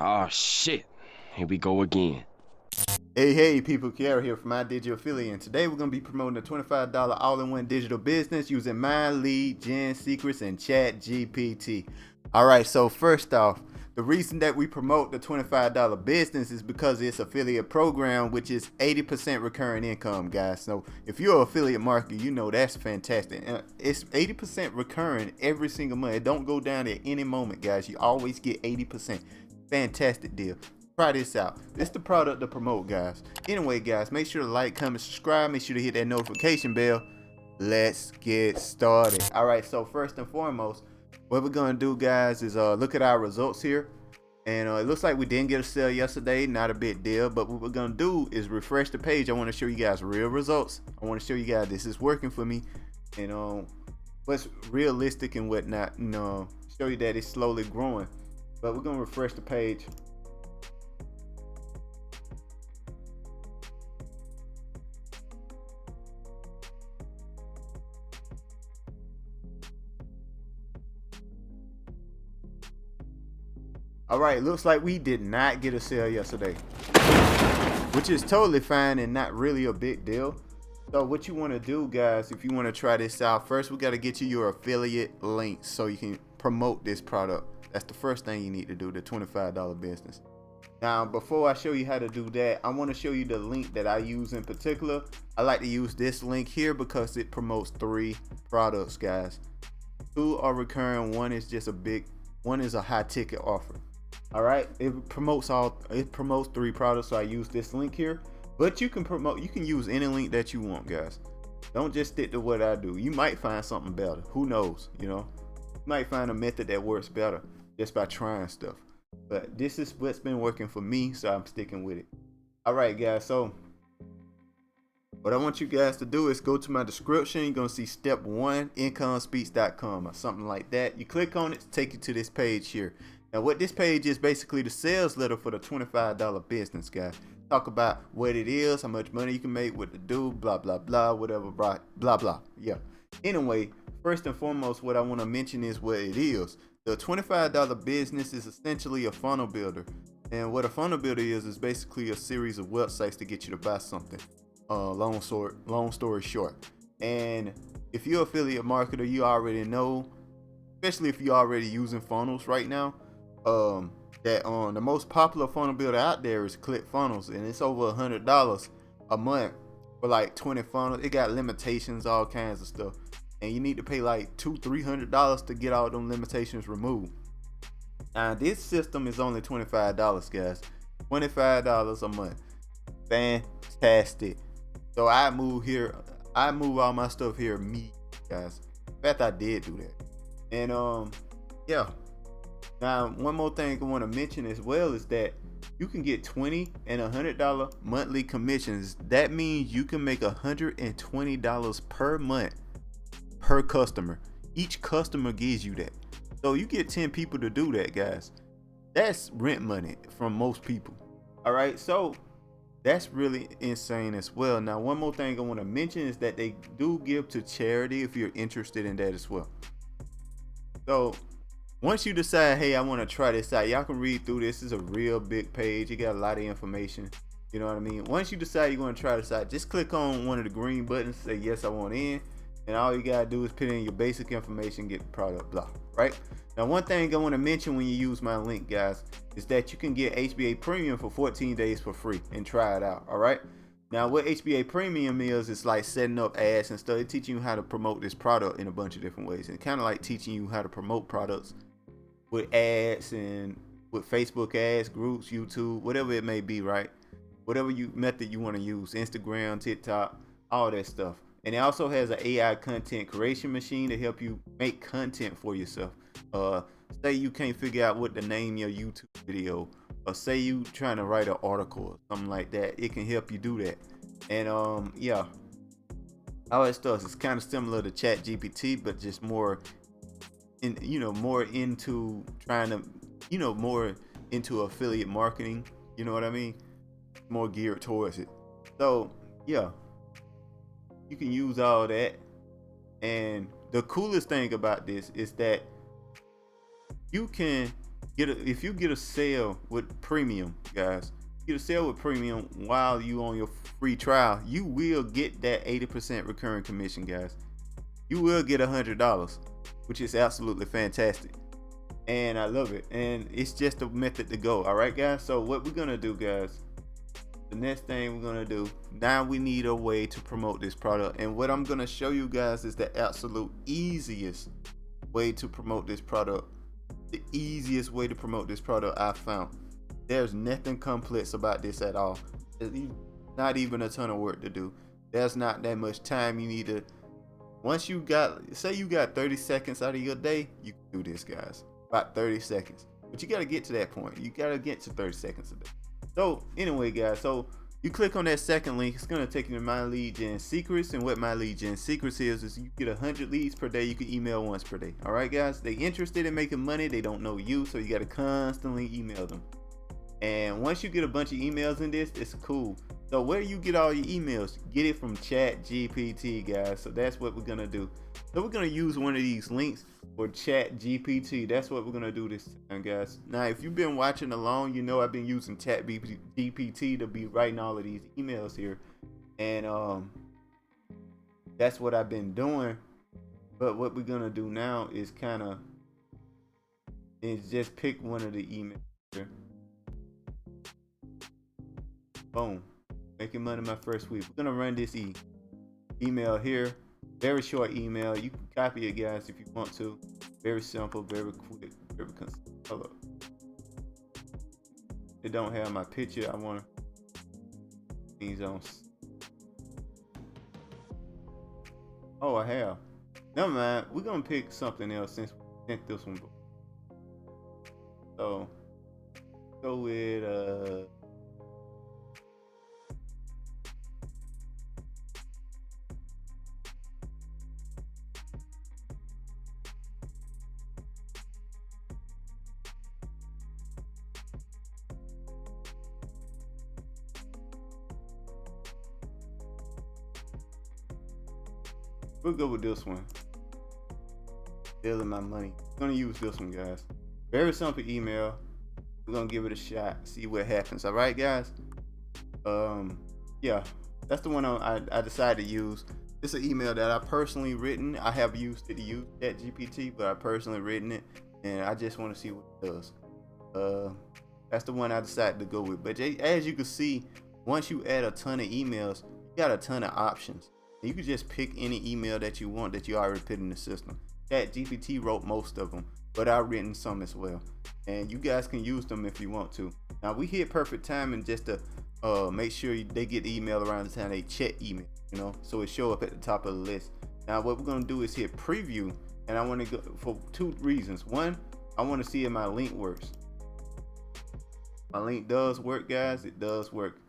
Oh shit. Here we go again. Hey people, Kiara here from My Digital Affiliate, and today we're going to be promoting a $25 all-in-one digital business using Mind Lead, Gen Secrets, and ChatGPT. Alright, so first off, the reason that we promote the $25 business is because it's affiliate program, which is 80% recurring income, guys. So if you're an affiliate marketer, you know that's fantastic. It's 80% recurring every single month. It don't go down at any moment, guys. You always get 80%. Fantastic deal. Try this out. This is the product to promote, guys. Anyway, guys, make sure to like, comment, subscribe. Make sure to hit that notification bell. Let's get started. All right, so first and foremost, what we're gonna do, guys, is look at our results here. And it looks like we didn't get a sale yesterday. Not a big deal, but what we're gonna do is refresh the page. I want to show you guys real results. I want to show you guys this is working for me, and what's realistic and whatnot. Show you that it's slowly growing. But we're gonna refresh the page. All right, looks like we did not get a sale yesterday, which is totally fine and not really a big deal. So what you want to do, guys, if you want to try this out, first we got to get you your affiliate links so you can promote this product. That's the first thing you need to do, the $25 business. Now, before I show you how to do that, I want to show you the link that I use in particular. I like to use this link here because it promotes 3 products, guys. 2 are recurring, one is a high ticket offer. All right, it promotes 3 products, so I use this link here. But you can use any link that you want, guys. Don't just stick to what I do. You might find something better. Who knows? You might find a method that works better just by trying stuff. But this is what's been working for me, so I'm sticking with it. All right, guys, so what I want you guys to do is go to my description. You're gonna see step 1, incomespeech.com or something like that. You click on it to take you to this page here. Now what this page is basically the sales letter for the $25 business, guys. Talk about what it is, how much money you can make, what to do, blah blah blah, whatever, blah blah. Yeah. Anyway, first and foremost, what I want to mention is what it is. The $25 business is essentially a funnel builder, and what a funnel builder is basically a series of websites to get you to buy something. Long story short, and if you're an affiliate marketer, you already know, especially if you're already using funnels right now, that the most popular funnel builder out there is ClickFunnels, and it's over $100 a month for like 20 funnels. It got limitations, all kinds of stuff, and you need to pay like $200-300 to get all them limitations removed. Now this system is only $25, guys. $25 a month. Fantastic. So I move all my stuff here, guys. In fact, I did do that. And yeah. Now, one more thing I want to mention as well is that you can get $20 and $100 monthly commissions. That means you can make $120 per month per customer. Each customer gives you that. So you get 10 people to do that, guys. That's rent money from most people. All right, so that's really insane as well. Now, one more thing I want to mention is that they do give to charity if you're interested in that as well. So once you decide, hey, I want to try this out, y'all can read through this. It's a real big page. You got a lot of information. You know what I mean? Once you decide you're going to try this out, just click on one of the green buttons, say yes, I want in, and all you got to do is put in your basic information, get the product, blah, right? Now, one thing I want to mention when you use my link, guys, is that you can get HBA Premium for 14 days for free and try it out, all right? Now, what HBA Premium is, it's like setting up ads and stuff. It's teaching you how to promote this product in a bunch of different ways. It's kind of like teaching you how to promote products with ads and with Facebook ads, groups, YouTube, whatever it may be, right? Whatever method you want to use, Instagram, TikTok, all that stuff. And it also has an AI content creation machine to help you make content for yourself. Say you can't figure out what to name your YouTube video, or say you trying to write an article or something like that, it can help you do that. And yeah, all that stuff is kind of similar to ChatGPT, but just more more into trying to, more into affiliate marketing. You know what I mean? More geared towards it. So yeah, you can use all that. And the coolest thing about this is that you can if you get a sale with premium, guys, get a sale with premium while you on your free trial, you will get that 80% recurring commission, guys. You will get $100, which is absolutely fantastic. And I love it. And it's just a method to go. All right, guys. So what we're going to do, guys, the next thing we're going to do, now we need a way to promote this product. And what I'm going to show you guys is the absolute easiest way to promote this product. The easiest way to promote this product I found. There's nothing complex about this at all. There's not even a ton of work to do. There's not that much time you need to. Once you got, say you got 30 seconds out of your day, you can do this, guys. About 30 seconds. But you got to get to that point. You got to get to 30 seconds a day. So anyway, guys, so you click on that second link. It's going to take you to My Lead Gen Secrets. And what My Lead Gen Secrets is you get 100 leads per day. You can email once per day. All right, guys. They interested in making money. They don't know you. So you got to constantly email them. And once you get a bunch of emails in this, it's cool. So where you get all your emails, get it from ChatGPT, guys. So that's what we're going to do. So we're going to use one of these links for ChatGPT. That's what we're going to do this time, guys. Now, if you've been watching along, you know I've been using ChatGPT to be writing all of these emails here. And that's what I've been doing. But what we're going to do now is just pick one of the emails here. Boom. Making money my first week. We're gonna run this email here. Very short email. You can copy it, guys, if you want to. Very simple, very quick, very color. It don't have my picture. I want these on. Oh, I have. Never mind. We're gonna pick something else since we sent this one. So go with we'll go with this one. Stealing my money. I'm gonna use this one, guys. Very simple email. We're gonna give it a shot. See what happens. All right, guys. Yeah, that's the one I decided to use. It's an email that I personally written. I have used it to use ChatGPT, but I personally written it, and I just want to see what it does. That's the one I decided to go with. But as you can see, once you add a ton of emails, you got a ton of options. You can just pick any email that you want that you already put in the system. ChatGPT wrote most of them, but I've written some as well. And you guys can use them if you want to. Now we hit perfect timing just to make sure they get the email around the time they check email, you know, so it show up at the top of the list. Now what we're gonna do is hit preview, and I want to go for two reasons. One, I want to see if my link works. My link does work, guys. It does work.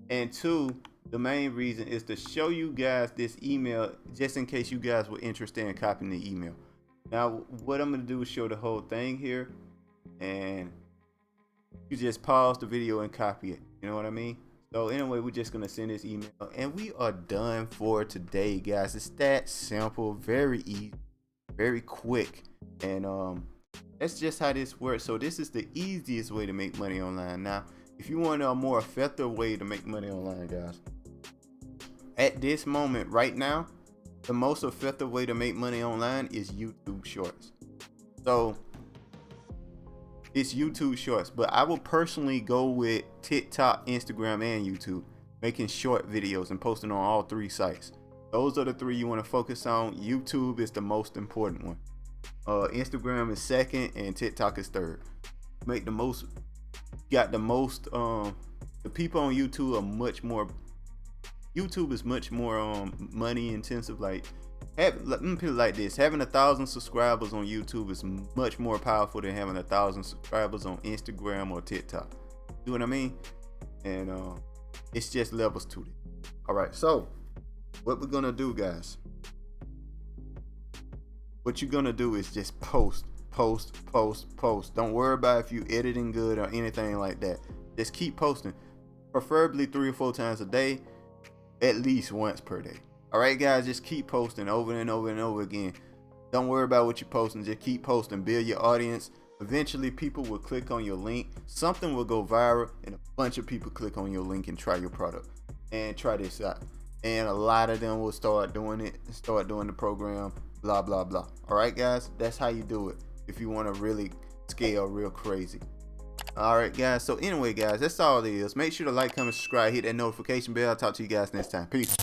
And two, the main reason is to show you guys this email just in case you guys were interested in copying the email. Now what I'm gonna do is show the whole thing here, and you just pause the video and copy it. You know what I mean? So anyway, we're just gonna send this email, and we are done for today, guys. It's that simple, very easy, very quick, and that's just how this works. So this is the easiest way to make money online. Now, if you want a more effective way to make money online, guys, at this moment right now, the most effective way to make money online is YouTube Shorts. So it's YouTube Shorts, but I will personally go with TikTok, Instagram, and YouTube, making short videos and posting on all three sites. Those are the three you want to focus on. YouTube is the most important one. Instagram is second, and TikTok is third. Make the most. Got the most. The people on YouTube are much more. YouTube is much more money intensive. Let me put it like this: having 1,000 subscribers on YouTube is much more powerful than having 1,000 subscribers on Instagram or TikTok. You know what I mean? And it's just levels to it. All right. So what we're gonna do, guys? What you're gonna do is just post. Don't worry about if you editing good or anything like that. Just keep posting, preferably 3 or 4 times a day, at least once per day. All right, guys, just keep posting over and over and over again. Don't worry about what you're posting. Just keep posting. Build your audience. Eventually, people will click on your link. Something will go viral, and a bunch of people click on your link and try your product and try this out. And a lot of them will start doing it, start doing the program, blah, blah, blah. All right, guys, that's how you do it if you want to really scale real crazy. All right, guys. So anyway, guys, that's all it is. Make sure to like, comment, subscribe, hit that notification bell. I'll talk to you guys next time. Peace.